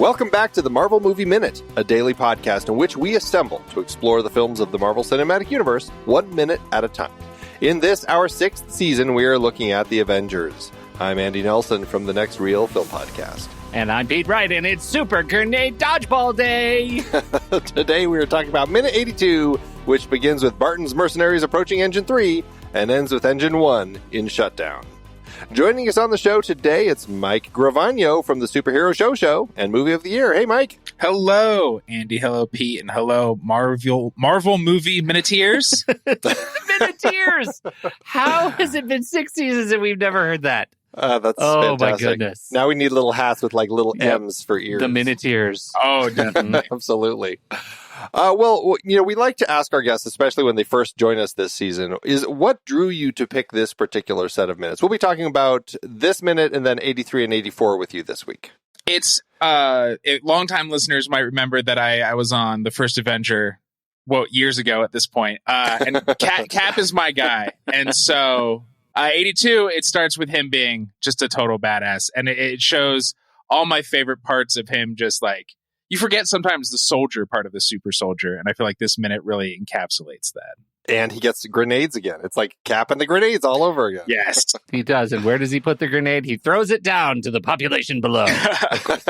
Welcome back to the Marvel Movie Minute, a daily podcast in which we assemble to explore the films of the Marvel Cinematic Universe 1 minute at a time. In this, our 6th season, we are looking at the Avengers. I'm Andy Nelson from the Next Reel Film Podcast. And I'm Pete Wright, and it's Super Grenade Dodgeball Day! Today we are talking about Minute 82, which begins with Barton's Mercenaries approaching Engine 3 and ends with Engine 1 in shutdown. Joining us on the show today, it's Mike Gravagno from the Superhero Show and Movie of the Year. Hey, Mike. Hello, Andy. Hello, Pete. And hello, Marvel Movie Minuteers. Minuteers! How has it been 6 seasons and we've never heard that? That's fantastic. My goodness. Now we need little hats with like little M's for ears. The Minuteers. Oh, definitely. Absolutely. Well, we like to ask our guests, especially when they first join us this season, is what drew you to pick this particular set of minutes? We'll be talking about this minute and then 83 and 84 with you this week. It's longtime listeners might remember that I was on the first Avenger, years ago at this point. And Cap is my guy. And so 82, it starts with him being just a total badass. And it shows all my favorite parts of him, just like, you forget sometimes the soldier part of the super soldier, and I feel like this minute really encapsulates that. And he gets grenades again. It's like Cap and the grenades all over again. Yes. He does. And where does he put the grenade? He throws it down to the population below. Of course,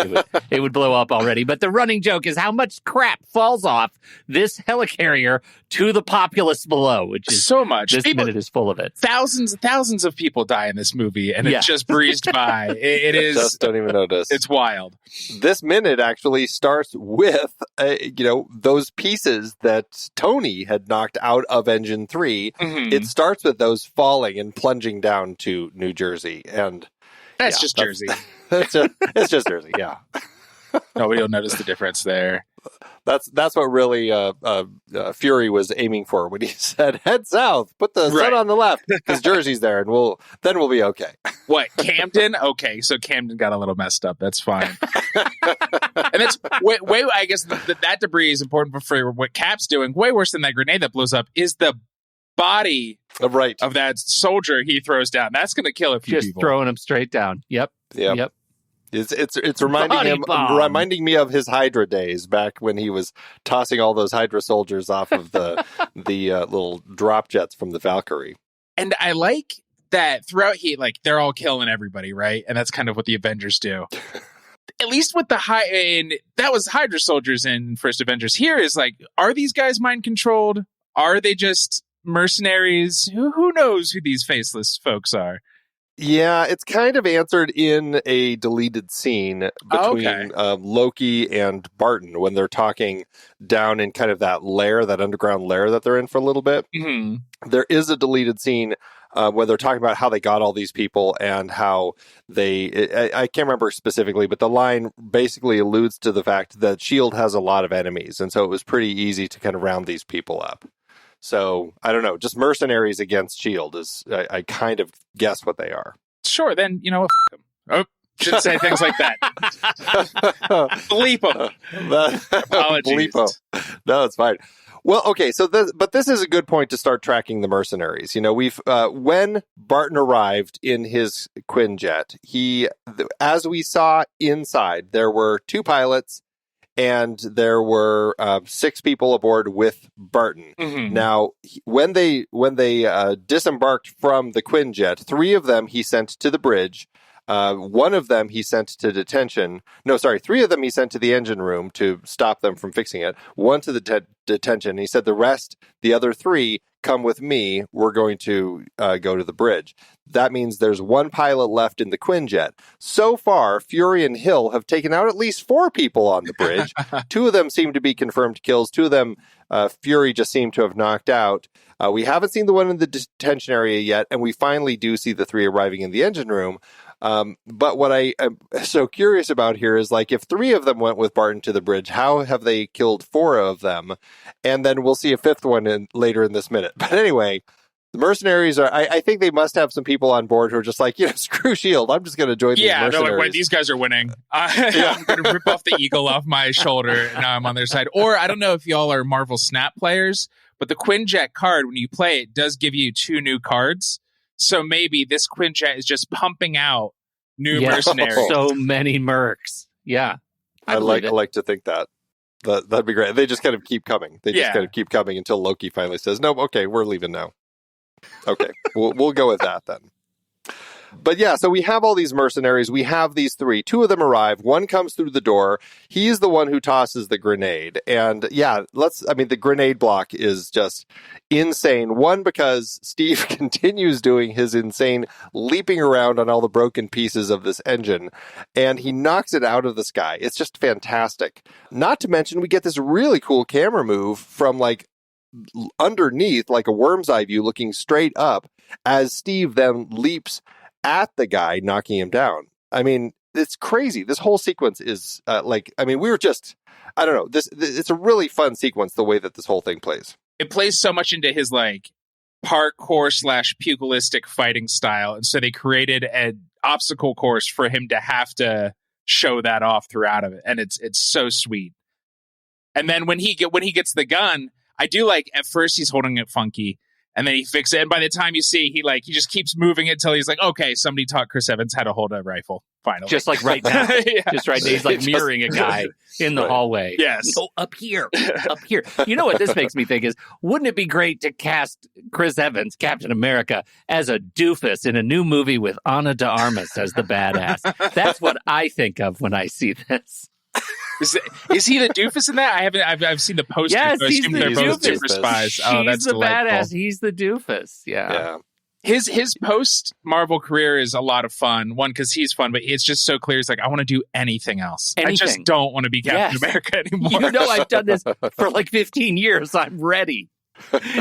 it would blow up already. But the running joke is how much crap falls off this helicarrier to the populace below, which is so much. This minute is full of it. Thousands of people die in this movie, and it just breezed by. It is. Just don't even notice. It's wild. This minute actually starts with, those pieces that Tony had knocked out of Engine 3. Mm-hmm. It starts with those falling and plunging down to New Jersey. And that's just Jersey. It's just Jersey, yeah. Nobody will notice the difference there. That's what really Fury was aiming for when he said, head south, put the sun on the left, because Jersey's there, and we'll be okay. What, Camden? Okay, so Camden got a little messed up. That's fine. And that's way I guess that debris is important for what Cap's doing. Way worse than that grenade that blows up is the body of that soldier he throws down. That's going to kill a few people. Just throwing him straight down. Yep. It's reminding me of his Hydra days back when he was tossing all those Hydra soldiers off of the little drop jets from the Valkyrie. And I like that throughout they're all killing everybody, right? And that's kind of what the Avengers do. At least with and that was Hydra soldiers in First Avengers. Here is are these guys mind controlled? Are they just mercenaries? Who knows who these faceless folks are? Yeah, it's kind of answered in a deleted scene between Loki and Barton when they're talking down in kind of that underground lair that they're in for a little bit. Mm-hmm. There is a deleted scene where they're talking about how they got all these people and how I can't remember specifically, but the line basically alludes to the fact that S.H.I.E.L.D. has a lot of enemies, and so it was pretty easy to kind of round these people up. So, I don't know, just mercenaries against S.H.I.E.L.D. is, I kind of guess what they are. Sure, then, f them. Oh, shouldn't say things like that. Bleep them. Apologies. Bleep 'em. No, it's fine. Well, okay, but this is a good point to start tracking the mercenaries. When Barton arrived in his Quinjet, as we saw inside, there were 2 pilots, and there were 6 people aboard with Barton. Mm-hmm. Now, when they disembarked from the Quinjet, 3 of them he sent to the bridge. 1 of them he sent to detention. No, sorry, 3 of them he sent to the engine room to stop them from fixing it. 1 to the detention. He said the other 3, come with me. We're going to go to the bridge. That means there's 1 pilot left in the Quinjet. So far, Fury and Hill have taken out at least 4 people on the bridge. 2 of them seem to be confirmed kills. 2 of them, Fury just seemed to have knocked out. We haven't seen the one in the detention area yet, and we finally do see the 3 arriving in the engine room. But what I am so curious about here is if 3 of them went with Barton to the bridge, how have they killed 4 of them? And then we'll see a 5th one later in this minute. But anyway, the mercenaries I think they must have some people on board who are just screw S.H.I.E.L.D. I'm just going to join these mercenaries. Yeah, they're wait, these guys are winning. I'm going to rip off the eagle off my shoulder, and now I'm on their side. Or I don't know if y'all are Marvel Snap players, but the Quinjet card, when you play it, does give you 2 new cards. So maybe this Quinjet is just pumping out new mercenaries. So many mercs. Yeah. I believe it. like to think that'd be great. They just kind of keep coming. They just kind of keep coming until Loki finally says, "No, okay, we're leaving now." Okay, we'll go with that then. But yeah, so we have all these mercenaries. We have these three. Two of them arrive. One comes through the door. He's the one who tosses the grenade. And yeah, the grenade block is just insane. One, because Steve continues doing his insane leaping around on all the broken pieces of this engine, and he knocks it out of the sky. It's just fantastic. Not to mention, we get this really cool camera move from like underneath, like a worm's eye view, looking straight up as Steve then leaps at the guy, knocking him down. I mean, it's crazy. This whole sequence is we were just, I don't know. It's a really fun sequence, the way that this whole thing plays. It plays so much into his like parkour / pugilistic fighting style. And so they created an obstacle course for him to have to show that off throughout of it. And it's so sweet. And then when he gets the gun, I do like, at first he's holding it funky. And then he fixes it. And by the time you see, he just keeps moving it till he's like, okay, somebody taught Chris Evans how to hold a rifle. Finally. Just like right now. Just right now. He's like mirroring a guy in the hallway. Yes. Go up here. You know what this makes me think is, wouldn't it be great to cast Chris Evans, Captain America, as a doofus in a new movie with Ana de Armas as the badass? That's what I think of when I see this. Is he the doofus in that? I've seen the poster. Yes, so I assume they're both super spies. Oh, that's the delightful. badass. He's the doofus. Yeah. His post Marvel career is a lot of fun. One, because he's fun, but it's just so clear. It's like, I want to do anything else. I just don't want to be Captain America anymore. You know, I've done this for like 15 years. I'm ready.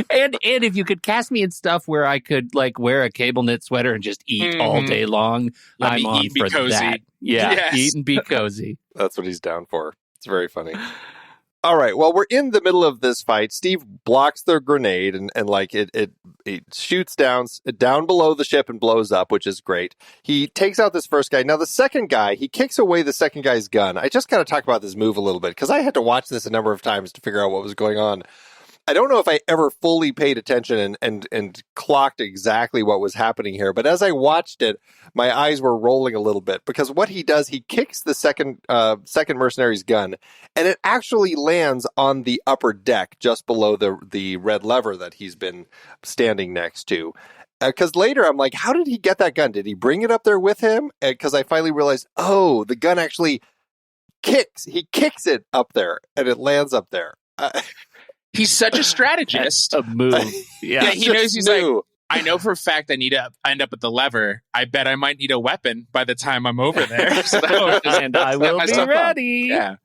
and if you could cast me in stuff where I could like wear a cable knit sweater and just eat all day long, I'm on for that. Yeah, yes. Eat and be cozy. That's what he's down for. It's very funny. All right, well, we're in the middle of this fight. Steve blocks the grenade and like it shoots down below the ship and blows up, which is great. He takes out this first guy. Now, the second guy, he kicks away the second guy's gun. I just got to talk about this move a little bit because I had to watch this a number of times to figure out what was going on. I don't know if I ever fully paid attention and clocked exactly what was happening here, but as I watched it, my eyes were rolling a little bit because what he does, he kicks the second mercenary's gun, and it actually lands on the upper deck just below the red lever that he's been standing next to. Because later I'm like, how did he get that gun? Did he bring it up there with him? Because I finally realized, oh, the gun actually kicks. He kicks it up there, and it lands up there. He's such a strategist. A move. Yeah, he knows. He's like, I know for a fact I need to end up at the lever. I bet I might need a weapon by the time I'm over there. So and I will be ready. Yeah.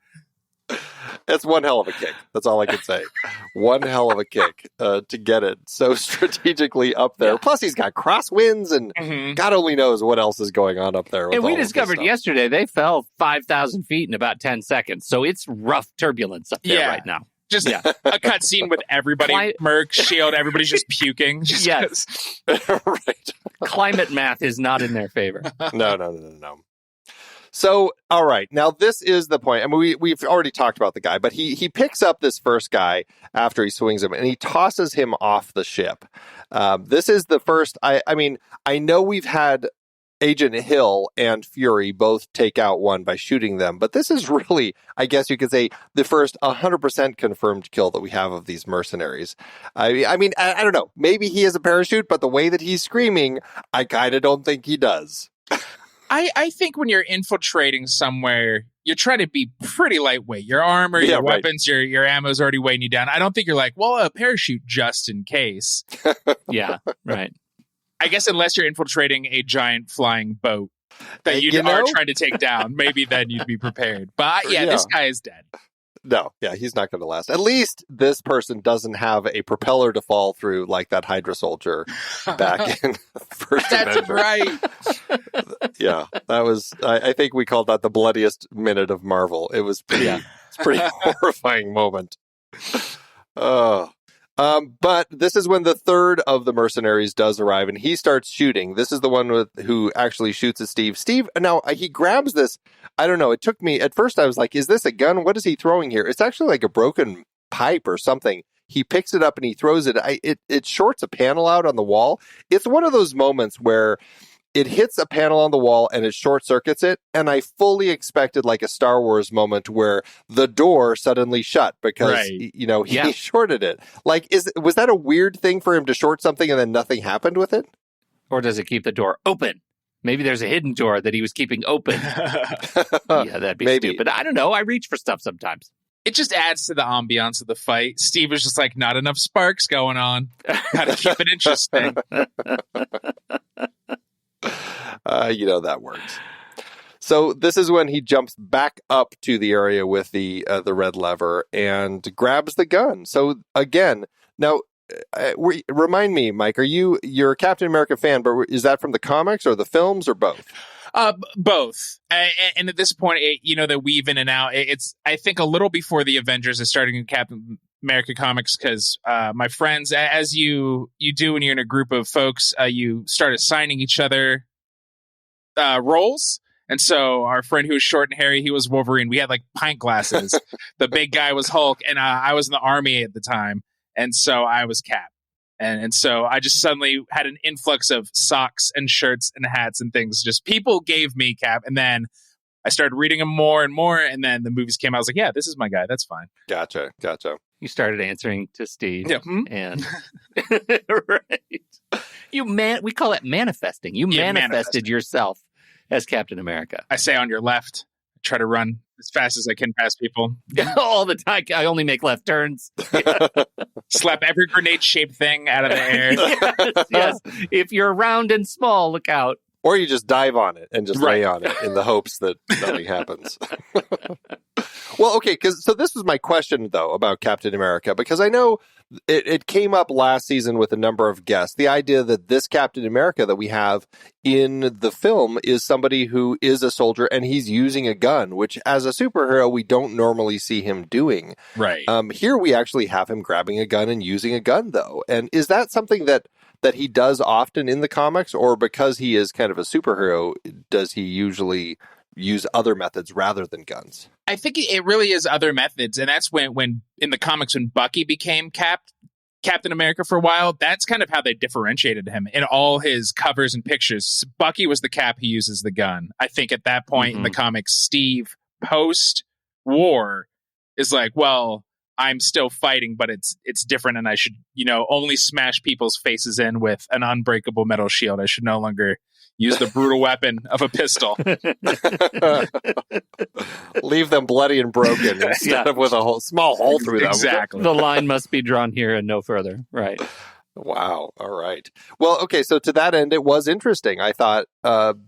It's one hell of a kick. That's all I can say. One hell of a kick to get it so strategically up there. Yeah. Plus, he's got crosswinds, and God only knows what else is going on up there. And we discovered yesterday they fell 5,000 feet in about 10 seconds. So it's rough turbulence up there right now. Just a cutscene with everybody, Merc, Shield, everybody's just puking. Yes. Right. Climate math is not in their favor. No. So, all right. Now, this is the point. I mean, we've already talked about the guy, but he picks up this first guy after he swings him, and he tosses him off the ship. This is the first. I mean, I know we've had Agent Hill and Fury both take out one by shooting them, but this is really, I guess you could say, the first 100% confirmed kill that we have of these mercenaries. I mean, I don't know. Maybe he has a parachute, but the way that he's screaming, I kind of don't think he does. I think when you're infiltrating somewhere, you're trying to be pretty lightweight. Your armor, your weapons, your ammo's already weighing you down. I don't think you're like, well, a parachute just in case. Yeah, right. I guess unless you're infiltrating a giant flying boat that you are trying to take down, maybe then you'd be prepared. But this guy is dead. No, he's not going to last. At least this person doesn't have a propeller to fall through like that Hydra soldier back in First Avenger. That's right. Yeah, that was, I think we called that the bloodiest minute of Marvel. It was it's a pretty horrifying moment. But this is when the third of the mercenaries does arrive, and he starts shooting. This is the one who actually shoots at Steve. Steve, now, he grabs this. I don't know. It took me, at first I was like, is this a gun? What is he throwing here? It's actually like a broken pipe or something. He picks it up and he throws it. It shorts a panel out on the wall. It's one of those moments where it hits a panel on the wall and it short circuits it. And I fully expected like a Star Wars moment where the door suddenly shut because, he shorted it. Like, was that a weird thing for him to short something and then nothing happened with it? Or does it keep the door open? Maybe there's a hidden door that he was keeping open. Yeah, that'd be stupid. I don't know. I reach for stuff sometimes. It just adds to the ambiance of the fight. Steve was just like, not enough sparks going on. Gotta keep it interesting. That works. So this is when he jumps back up to the area with the red lever and grabs the gun. So again, now remind me, Mike, you're a Captain America fan, but is that from the comics or the films or both? Both. And at this point, the weave in and out, it's, I think, a little before the Avengers is starting in Captain America comics, because my friends, as you do when you're in a group of folks, you start assigning each other roles. And so our friend who was short and hairy, he was Wolverine. We had like pint glasses. The big guy was Hulk, and I was in the army at the time. And so I was Cap. And so I just suddenly had an influx of socks and shirts and hats and things. Just people gave me Cap. And then I started reading them more and more. And then the movies came out. I was like, yeah, this is my guy. That's fine. Gotcha. You started answering to Steve. Yeah. And right. We call it manifesting. You manifested yourself as Captain America. I say on your left. I try to run as fast as I can past people. All the time. I only make left turns. Slap every grenade-shaped thing out of the air. Yes. If you're round and small, look out. Or you just dive on it and just lay on it in the hopes that nothing happens. Well, okay, so this was my question, though, about Captain America, because I know it came up last season with a number of guests. The idea that this Captain America that we have in the film is somebody who is a soldier and he's using a gun, which as a superhero, we don't normally see him doing. Right. Here we actually have him grabbing a gun and using a gun, though. And is that something that he does often in the comics, or because he is kind of a superhero, does he usually use other methods rather than guns? I think it really is other methods. And that's when in the comics, when Bucky became Captain America for a while, that's kind of how they differentiated him in all his covers and pictures. Bucky was the Cap who uses the gun. I think at that point in the comics, Steve, post-war, is like, well, I'm still fighting, but it's different, and I should, only smash people's faces in with an unbreakable metal shield. I should no longer use the brutal weapon of a pistol. Leave them bloody and broken instead of with a small hole through them. Exactly. The line must be drawn here and no further. Right. Wow. All right. Well, okay. So to that end, it was interesting. I thought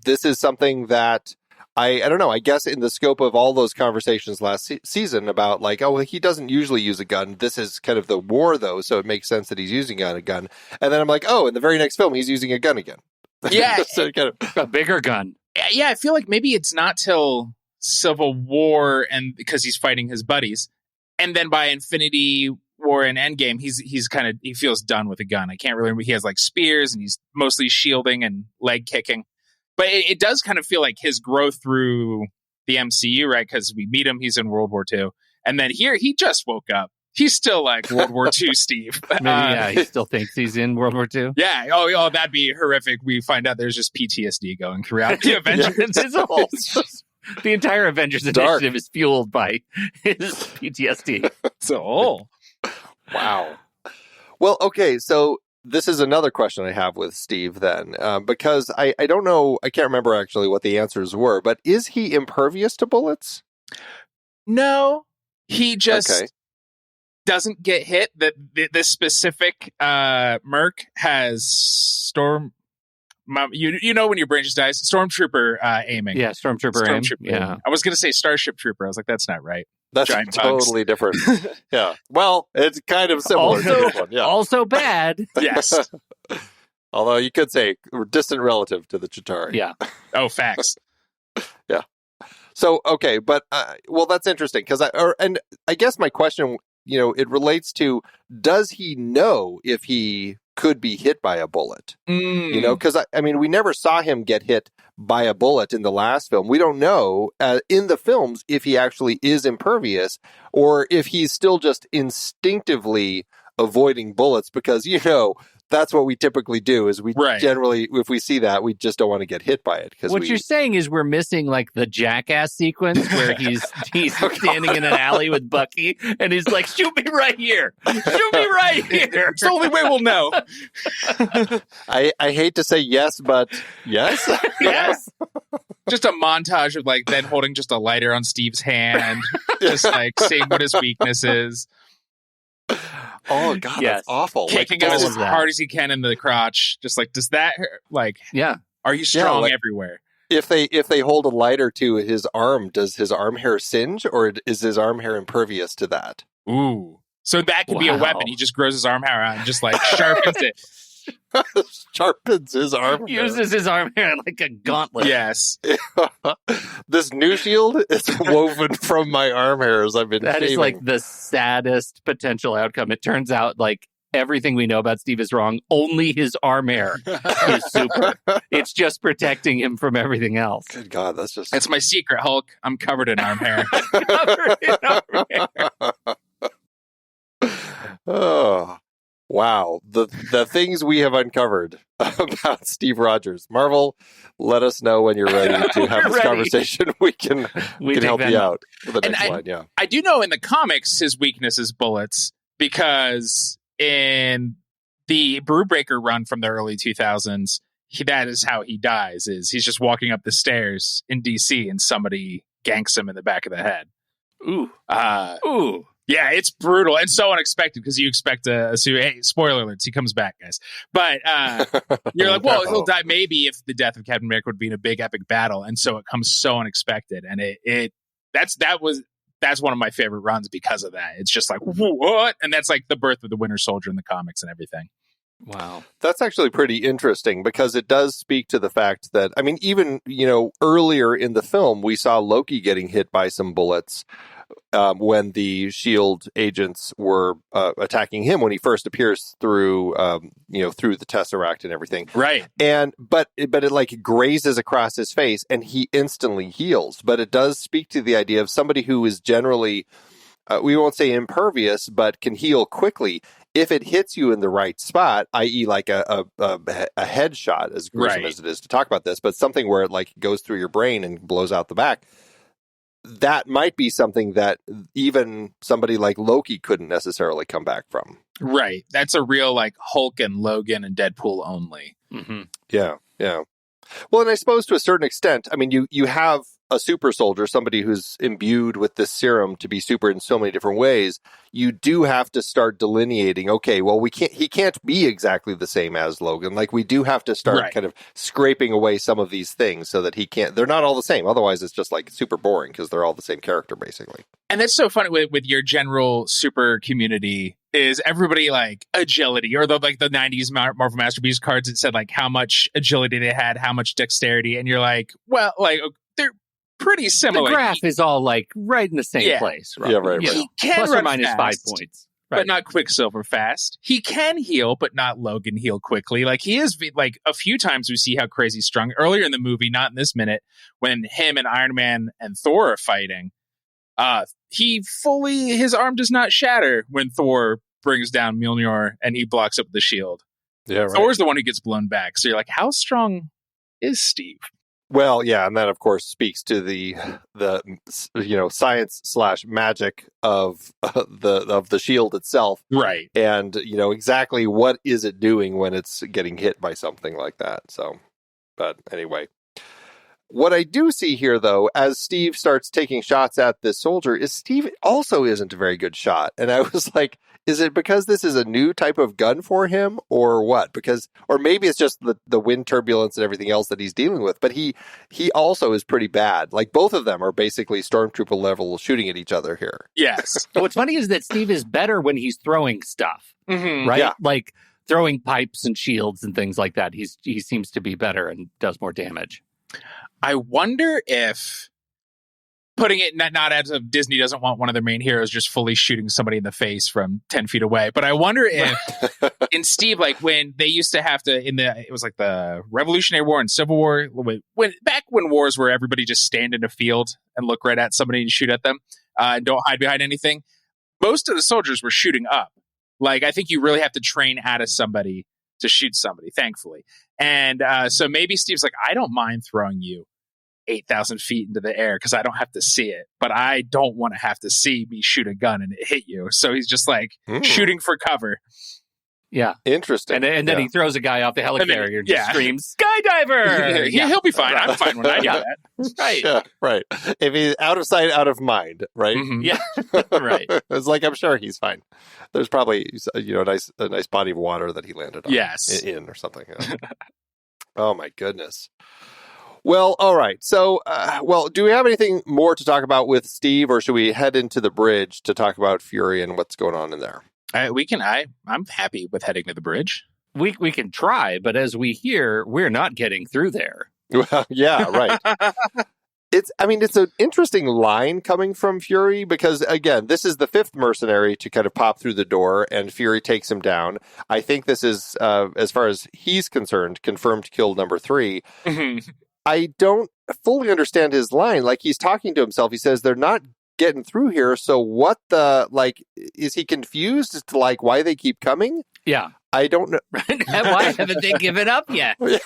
this is something that I don't know. I guess in the scope of all those conversations last season about like, oh, well, he doesn't usually use a gun. This is kind of the war, though, so it makes sense that he's using a gun. And then I'm like, oh, in the very next film, he's using a gun again. Yeah, so kind of a bigger gun. Yeah, I feel like maybe it's not till Civil War, and because he's fighting his buddies, and then by Infinity War and Endgame, he feels done with a gun. I can't really remember. He has like spears, and he's mostly shielding and leg kicking. But it does kind of feel like his growth through the MCU, right? Because we meet him, he's in World War II. And then here, he just woke up. He's still like World War II Steve. Maybe, he still thinks he's in World War II. Yeah. Oh, that'd be horrific. We find out there's just PTSD going throughout the Avengers. The entire Avengers initiative is fueled by his PTSD. So, wow. Well, okay, so this is another question I have with Steve then, because I don't know, I can't remember actually what the answers were, but is he impervious to bullets? No, he just doesn't get hit. This specific merc has you know when your brain just dies? Stormtrooper aiming. Yeah, Stormtrooper aim. Yeah. I was going to say Starship Trooper. I was like, that's not right. That's Giant totally different. Yeah. Well, it's kind of similar to this one. Yeah. Also bad. Yes. Although you could say distant relative to the Chitauri. Yeah. Oh, facts. Yeah. So, okay. But, well, that's interesting because and I guess my question, it relates to, does he know if he could be hit by a bullet? Because I mean, we never saw him get hit by a bullet in the last film. We don't know in the films if he actually is impervious or if he's still just instinctively avoiding bullets because, that's what we typically do. Is we Right. generally, if we see that, we just don't want to get hit by it. What you're saying is we're missing like the Jackass sequence where he's standing in an alley with Bucky and he's like, "Shoot me right here, shoot me right here." It's the only way we'll know. I hate to say yes, but yes. Yes. Just a montage of like then holding just a lighter on Steve's hand, just like seeing what his weakness is. Oh God, Yes. that's awful. Kicking him all as of that. hard as he can in the crotch. Just like, does that hurt? Like, Yeah. are you strong like- everywhere? If they hold a lighter to his arm, does his arm hair singe, or is his arm hair impervious to that? Ooh. So that could be a Wow. weapon. He just grows his arm hair out and just like sharpens it. Sharpens his arm. hair. Uses his arm hair like a gauntlet. Yes. This new shield is woven from my arm hairs. I've been That is shaving. like the saddest potential outcome. It turns out like everything we know about Steve is wrong. Only his arm hair is super. It's just protecting him from everything else. Good God, that's just That's my secret, Hulk. I'm covered in arm hair. Covered in arm hair. Oh, wow. The things we have uncovered about Steve Rogers. Marvel, let us know when you're ready to have We're this ready. conversation. We can take help that you note. out with the And next line. Yeah. I do know in the comics his weakness is bullets because in the Brewbreaker run from the early 2000s, that is how he dies. Is he's just walking up the stairs in DC and somebody ganks him in the back of the head. Ooh. Ooh. Yeah, it's brutal and so unexpected because you expect hey, spoiler alerts, he comes back, guys. But you're like, well, he'll die maybe if the death of Captain America would be in a big epic battle, and so it comes so unexpected, and that's one of my favorite runs because of that. It's just like what, and that's like the birth of the Winter Soldier in the comics and everything. Wow. That's actually pretty interesting because it does speak to the fact that, I mean, even, earlier in the film, we saw Loki getting hit by some bullets when the SHIELD agents were attacking him when he first appears through the Tesseract and everything. Right. But it like grazes across his face and he instantly heals. But it does speak to the idea of somebody who is generally, we won't say impervious, but can heal quickly. If it hits you in the right spot, i.e. like a headshot, as gruesome Right. as it is to talk about this, but something where it like goes through your brain and blows out the back, that might be something that even somebody like Loki couldn't necessarily come back from. Right. That's a real like Hulk and Logan and Deadpool only. Mm-hmm. Yeah. Well, and I suppose to a certain extent, I mean, you have a super soldier, somebody who's imbued with this serum to be super in so many different ways. You do have to start delineating, okay, well, he can't be exactly the same as Logan. Like, we do have to start Right. kind of scraping away some of these things so that they're not all the same. Otherwise, it's just like super boring because they're all the same character, basically. And that's so funny with your general super community is everybody like agility or the 90s Marvel Masterpiece cards that said like how much agility they had, how much dexterity. And you're like, well, like they're pretty The similar. graph is all like right in the same Yeah. place. Yeah, right, You right. know, He can plus or run minus fast, 5 points. Right. but not Quicksilver fast. He can heal, but not Logan heal quickly. Like he is like a few times we see how crazy strong earlier in the movie, not in this minute, when him and Iron Man and Thor are fighting. His arm does not shatter when Thor brings down Mjolnir and he blocks up the shield. Yeah, right. Thor's the one who gets blown back. So you're like, how strong is Steve? Well, yeah, and that of course speaks to the science / magic of the shield itself, Right. and exactly what is it doing when it's getting hit by something like that. So, but anyway, what I do see here, though, as Steve starts taking shots at this soldier, is Steve also isn't a very good shot, and I was like, is it because this is a new type of gun for him, or what? Or maybe it's just the wind turbulence and everything else that he's dealing with. But he also is pretty bad. Like both of them are basically Stormtrooper level shooting at each other here. Yes. What's funny is that Steve is better when he's throwing stuff, Mhm. right? Yeah. Like throwing pipes and shields and things like that. He seems to be better and does more damage. I wonder if putting it not as if Disney doesn't want one of their main heroes just fully shooting somebody in the face from 10 feet away. But I wonder if in Steve, like when they used to have to it was like the Revolutionary War and Civil War, back when wars where everybody just stand in a field and look right at somebody and shoot at them and don't hide behind anything. Most of the soldiers were shooting up. Like, I think you really have to train out of somebody to shoot somebody, thankfully. And so maybe Steve's like, I don't mind throwing you 8,000 feet into the air because I don't have to see it, but I don't want to have to see me shoot a gun and it hit you. So he's just like shooting for cover. Yeah. Interesting. And then he throws a guy off the helicarrier and just screams, "Skydiver!" Yeah, he'll be fine. I'm fine when I do that. Right. Yeah, right. If he's out of sight, out of mind, right? Mhm. Yeah. Right. It's like, I'm sure he's fine. There's probably, a nice body of water that he landed on. Yes. In or something. Oh, my goodness. Well, all right. So, do we have anything more to talk about with Steve, or should we head into the bridge to talk about Fury and what's going on in there? I'm happy with heading to the bridge. We can try, but as we hear, we're not getting through there. Well, yeah, right. It's an interesting line coming from Fury because, again, this is the fifth mercenary to kind of pop through the door, and Fury takes him down. I think this is, as far as he's concerned, confirmed kill number 3. I don't fully understand his line. Like, he's talking to himself. He says they're not getting through here. So what is he confused as to why they keep coming? Yeah. I don't know. Why haven't they given up yet? Yeah,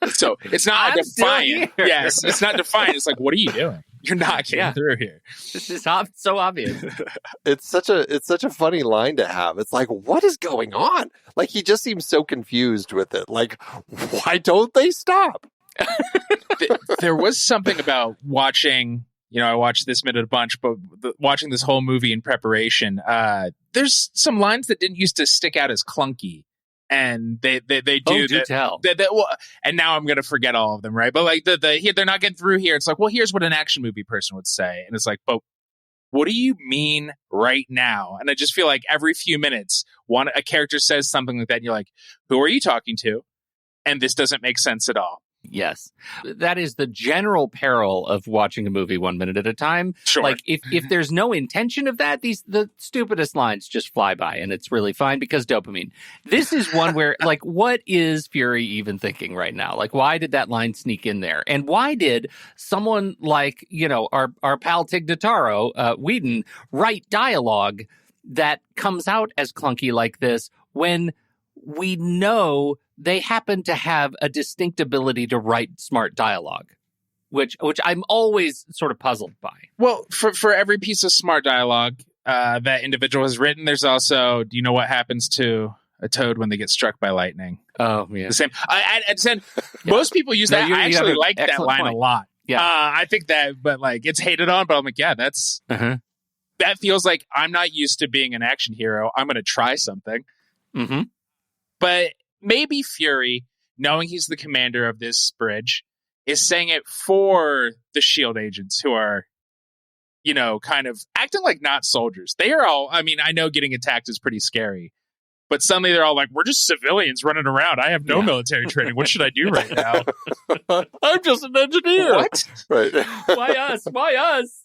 so it's not I'm defiant. Yes, it's not defiant. It's like, what are you doing? You're not getting through here. This is so obvious. It's such a funny line to have. It's like, what is going on? Like, he just seems so confused with it. Like, why don't they stop? There was something about watching. I watched this minute a bunch, but watching this whole movie in preparation, there's some lines that didn't used to stick out as clunky, and they do. Oh, do tell. And now I'm gonna forget all of them, right? But like they're not getting through here. It's like, well, here's what an action movie person would say, and it's like, but what do you mean right now? And I just feel like every few minutes, a character says something like that, and you're like, who are you talking to? And this doesn't make sense at all. Yes. That is the general peril of watching a movie 1 minute at a time. Sure. Like, if there's no intention of that, the stupidest lines just fly by, and it's really fine because dopamine. This is one where, like, what is Fury even thinking right now? Like, why did that line sneak in there? And why did someone like, our pal Tig Notaro, Whedon, write dialogue that comes out as clunky like this when we know they happen to have a distinct ability to write smart dialogue, which I'm always sort of puzzled by. Well, for every piece of smart dialogue that individual has written, there's also, do you know what happens to a toad when they get struck by lightning? Oh, yeah. The same. Most people use that. I actually like that line a lot. Yeah. I think that, but like, it's hated on, but I'm like, yeah, that's, that feels like I'm not used to being an action hero. I'm going to try something. Mm-hmm. But maybe Fury, knowing he's the commander of this bridge, is saying it for the SHIELD agents who are, kind of acting like not soldiers. They are all, I know getting attacked is pretty scary, but suddenly they're all like, we're just civilians running around. I have no military training. What should I do right now? I'm just an engineer. What? Right. Why us? Why us?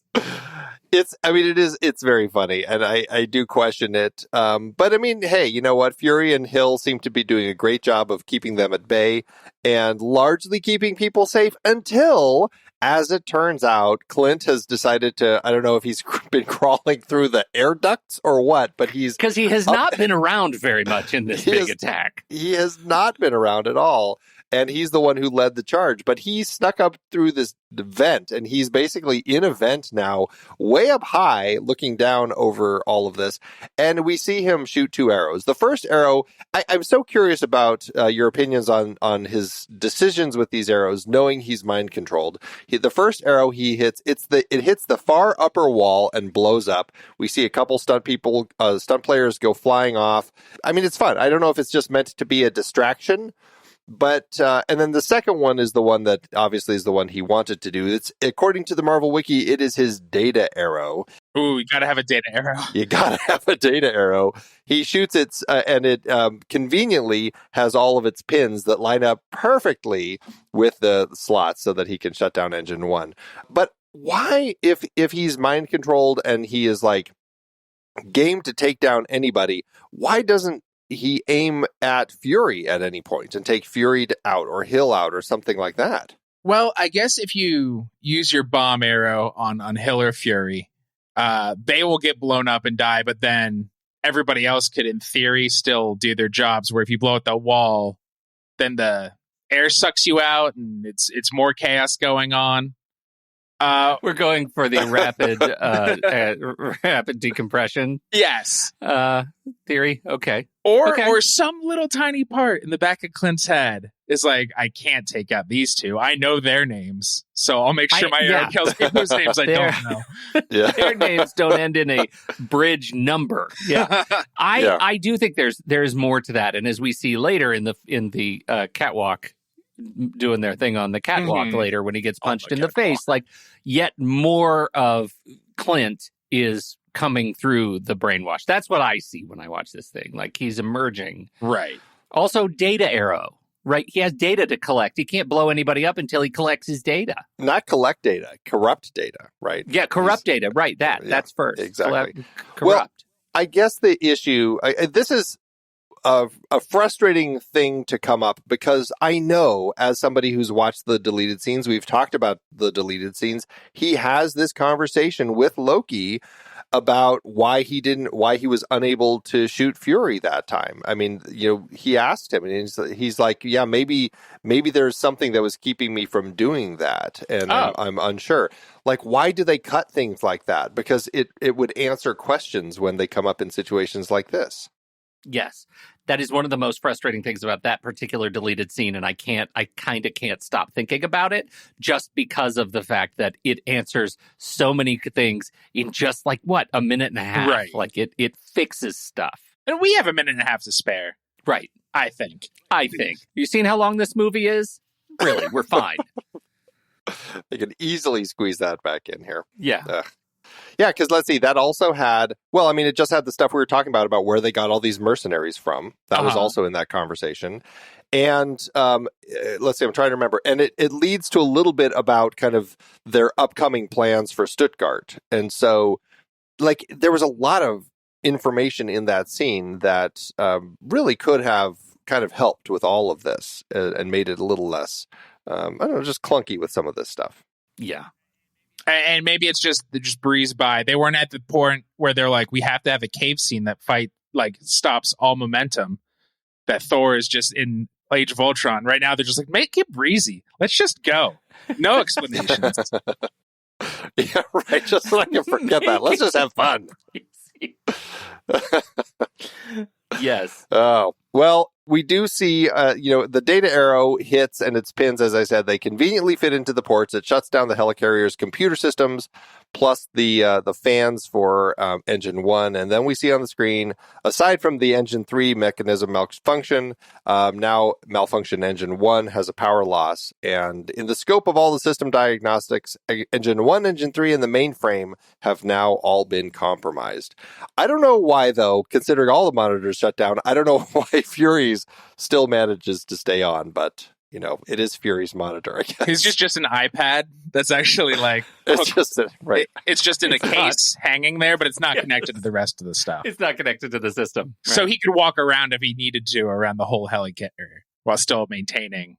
It's very funny, and I do question it. But hey, you know what? Fury and Hill seem to be doing a great job of keeping them at bay and largely keeping people safe until, as it turns out, Clint has decided to, I don't know if he's been crawling through the air ducts or what, but because he has not been around very much in this big attack. He has not been around at all. And he's the one who led the charge, but he snuck up through this vent, and he's basically in a vent now, way up high, looking down over all of this. And we see him shoot 2 arrows. The first arrow, I'm so curious about your opinions on his decisions with these arrows, knowing he's mind controlled. The first arrow he hits, it hits the far upper wall and blows up. We see a couple stunt players go flying off. It's fun. I don't know if it's just meant to be a distraction. But, and then the second one is the one that obviously is the one he wanted to do. It's, according to the Marvel Wiki, it is his data arrow. Ooh, you gotta have a data arrow. You gotta have a data arrow. He shoots it, and it conveniently has all of its pins that line up perfectly with the slots so that he can shut down Engine 1. But why, if he's mind controlled and he is like game to take down anybody, why doesn't he aim at Fury at any point and take Fury out or Hill out or something like that? Well, I guess if you use your bomb arrow on Hill or Fury, they will get blown up and die, but then everybody else could, in theory, still do their jobs. Where if you blow out the wall, then the air sucks you out, and it's more chaos going on. We're going for the rapid decompression. Yes. Theory. Okay. Or some little tiny part in the back of Clint's head is like, I can't take out these two. I know their names, so I'll make sure my arrow kills people's names I don't know. Yeah. Their names don't end in a bridge number. Yeah. I do think there's more to that, and as we see later in the catwalk, doing their thing on the catwalk later when he gets punched in the face, like yet more of Clint is coming through the brainwash. That's what I see when I watch this thing. Like he's emerging. Right. Also, data arrow. Right. He has data to collect. He can't blow anybody up until he collects his data. Not collect data, corrupt data, right? Yeah, corrupt data. Right. That's first. Exactly. Corrupt. Well, I guess the issue, this is a frustrating thing to come up because I know, as somebody who's watched the deleted scenes, we've talked about the deleted scenes, he has this conversation with Loki about why he was unable to shoot Fury that time. I mean, he asked him, and he's like, yeah, maybe there's something that was keeping me from doing that, and I'm unsure. Like, why do they cut things like that? Because it would answer questions when they come up in situations like this. Yes. That is one of the most frustrating things about that particular deleted scene, and I kind of can't stop thinking about it just because of the fact that it answers so many things in just like a minute and a half. Right. Like it fixes stuff. And we have a minute and a half to spare. Right. I think. You seen how long this movie is? Really, we're fine. They could easily squeeze that back in here. Yeah. Yeah, because let's see, that also had, it just had the stuff we were talking about where they got all these mercenaries from. That was also in that conversation. And let's see, I'm trying to remember. And it leads to a little bit about kind of their upcoming plans for Stuttgart. And so, like, there was a lot of information in that scene that really could have kind of helped with all of this and made it a little less, just clunky with some of this stuff. Yeah. And maybe it's just breezed by. They weren't at the point where they're like, we have to have a cave scene that stops all momentum. That Thor is just in Age of Ultron. Right now, they're just like, make it breezy. Let's just go. No explanations. Yeah, right. Just so I can forget that. Let's just have fun. Yes. Oh, well, we do see, the data arrow hits and its pins, as I said, they conveniently fit into the ports. It shuts down the helicarrier's computer systems, plus the fans for engine 1. And then we see on the screen, aside from the engine 3 mechanism malfunction, now malfunction engine 1 has a power loss. And in the scope of all the system diagnostics, engine 1, engine 3, and the mainframe have now all been compromised. I don't know why, though, considering all the monitors shut down, I don't know why Fury's still manages to stay on, but it is Fury's monitor, I guess. It's just an iPad that's actually like it's just in a case hanging there, but it's not connected to the rest of the stuff. It's not connected to the system. Right. So he could walk around if he needed to around the whole helicarrier while still maintaining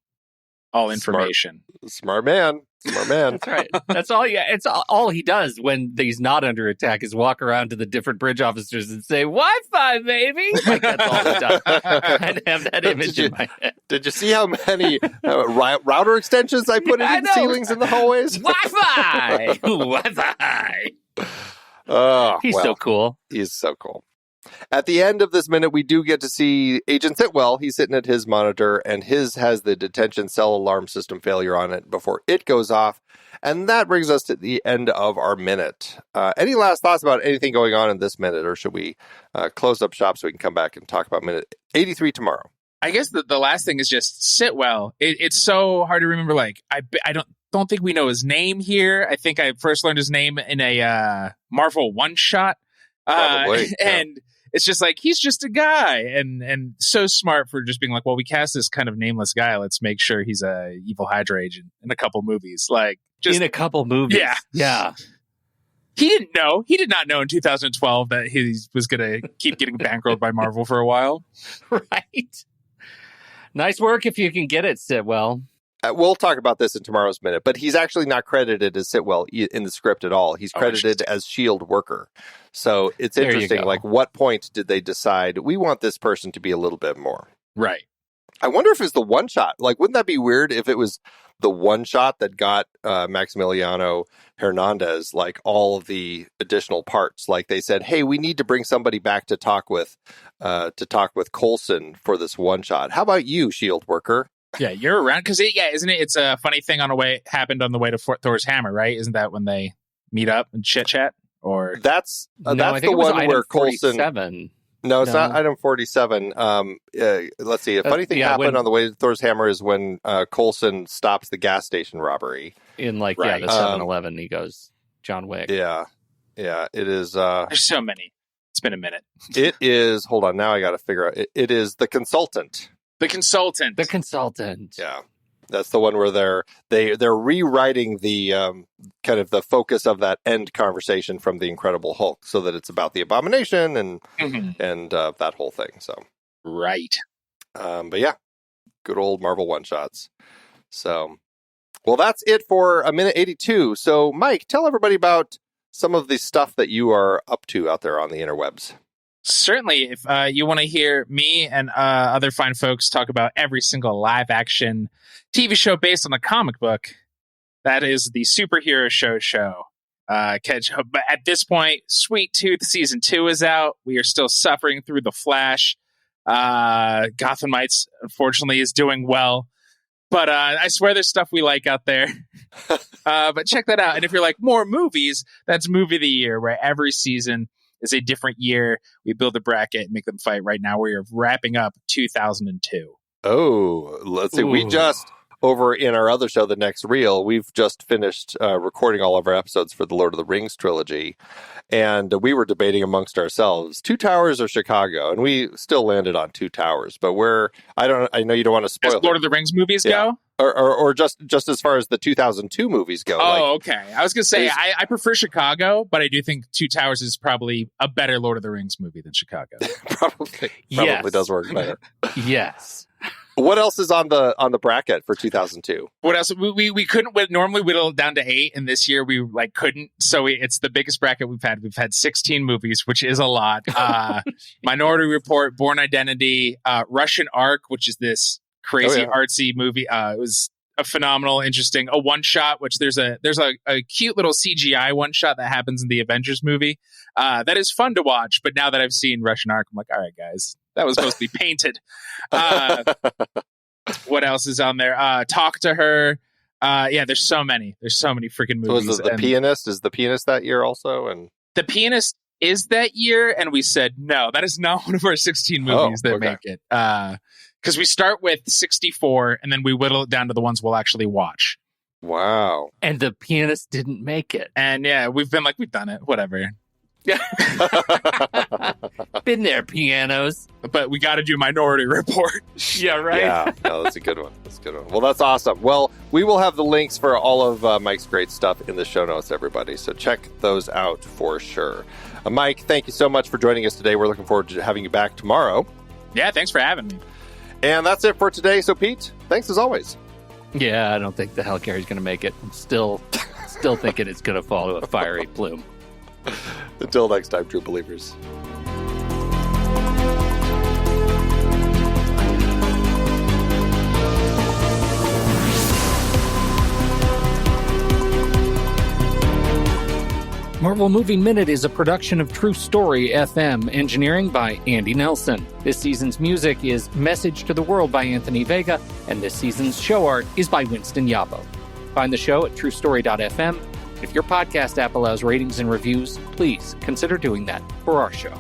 all information. Smart man. That's right. That's all. Yeah, it's all he does when he's not under attack is walk around to the different bridge officers and say "Wi-Fi, baby." Like that's all he does. I have that image in my head. Did you see how many router extensions I put in the ceilings in the hallways? Wi-Fi, Wi-Fi. Oh, he's so cool. He's so cool. At the end of this minute, we do get to see Agent Sitwell. He's sitting at his monitor, and his has the detention cell alarm system failure on it before it goes off. And that brings us to the end of our minute. Any last thoughts about anything going on in this minute, or should we close up shop so we can come back and talk about minute 83 tomorrow? I guess the last thing is just Sitwell. It's so hard to remember. Like, I don't think we know his name here. I think I first learned his name in a Marvel one-shot. Probably. And it's just like, he's just a guy, and so smart for just being like, well, we cast this kind of nameless guy. Let's make sure he's a evil Hydra agent in a couple movies. Like, just in a couple movies. Yeah. He didn't know. He did not know in 2012 that he was going to keep getting bankrolled by Marvel for a while. Right. Nice work if you can get it, Sitwell. we'll talk about this in tomorrow's minute, but he's actually not credited as Sitwell in the script at all. He's credited as shield worker. So it's interesting, like, what point did they decide we want this person to be a little bit more? Right. I wonder if it's the one shot. Like, wouldn't that be weird if it was the one shot that got Maximiliano Hernandez, like, all of the additional parts? Like, they said, hey, we need to bring somebody back to talk with Coulson for this one shot. How about you, shield worker? Yeah, you're around. Because, isn't it? It's a funny thing happened on the way to Thor's hammer, right? Isn't that when they meet up and chit-chat? Or That's I think the one where Coulson... 47. No, it's not item 47. Let's see. A funny thing happened on the way to Thor's hammer is when Coulson stops the gas station robbery. In the 7-Eleven, he goes, John Wick. Yeah. It is... There's so many. It's been a minute. It is... Hold on. Now I got to figure out. It is the consultant. The consultant. Yeah. That's the one where they're rewriting the kind of the focus of that end conversation from the Incredible Hulk, so that it's about the Abomination and that whole thing. So right, but yeah, good old Marvel one shots. So, well, that's it for a minute 82. So, Mike, tell everybody about some of the stuff that you are up to out there on the interwebs. Certainly, if you want to hear me and other fine folks talk about every single live-action TV show based on a comic book, that is the Superhero Show. But at this point, Sweet Tooth Season 2 is out. We are still suffering through The Flash. Gothamites, unfortunately, is doing well. But I swear there's stuff we like out there. But check that out. And if you're like, more movies, that's Movie of the Year, where every season is a different year. We build a bracket and make them fight. Right now, we are wrapping up 2002. Oh, let's see. Ooh. We just, over in our other show, The Next Reel, we've just finished recording all of our episodes for the Lord of the Rings trilogy. And we were debating amongst ourselves, Two Towers or Chicago? And we still landed on Two Towers. But I know you don't want to spoil as Lord of the Rings movies go? Or just as far as the 2002 movies go. Oh, okay. I was going to say, I prefer Chicago, but I do think Two Towers is probably a better Lord of the Rings movie than Chicago. Probably does work better. Yes. What else is on the bracket for 2002? What else? We couldn't normally whittle it down to 8, and this year we couldn't. So it's the biggest bracket we've had. We've had 16 movies, which is a lot. Minority Report, Born Identity, Russian Ark, which is this crazy artsy movie. It was a phenomenal, interesting, a one shot, which there's a cute little CGI one shot that happens in the Avengers movie. That is fun to watch. But now that I've seen Russian Ark, I'm like, all right, guys, that was supposed to be painted. What else is on there? Talk to Her. There's so many freaking movies. Was The Pianist? Is The Pianist that year also? And The Pianist is that year, and we said no, that is not one of our 16 movies that make it. Because we start with 64, and then we whittle it down to the ones we'll actually watch. Wow. And The Pianist didn't make it. And we've been like, we've done it, whatever. Been there, pianos. But we got to do Minority Report. Yeah, right? Yeah, no, that's a good one. Well, that's awesome. Well, we will have the links for all of Mike's great stuff in the show notes, everybody. So check those out for sure. Mike, thank you so much for joining us today. We're looking forward to having you back tomorrow. Yeah, thanks for having me. And that's it for today. So, Pete, thanks as always. Yeah, I don't think the Helicarrier's going to make it. I'm still thinking it's going to fall to a fiery plume. Until next time, true believers. Marvel Movie Minute is a production of True Story FM, engineering by Andy Nelson. This season's music is Message to the World by Anthony Vega, and this season's show art is by Winston Yabo. Find the show at truestory.fm. If your podcast app allows ratings and reviews, please consider doing that for our show.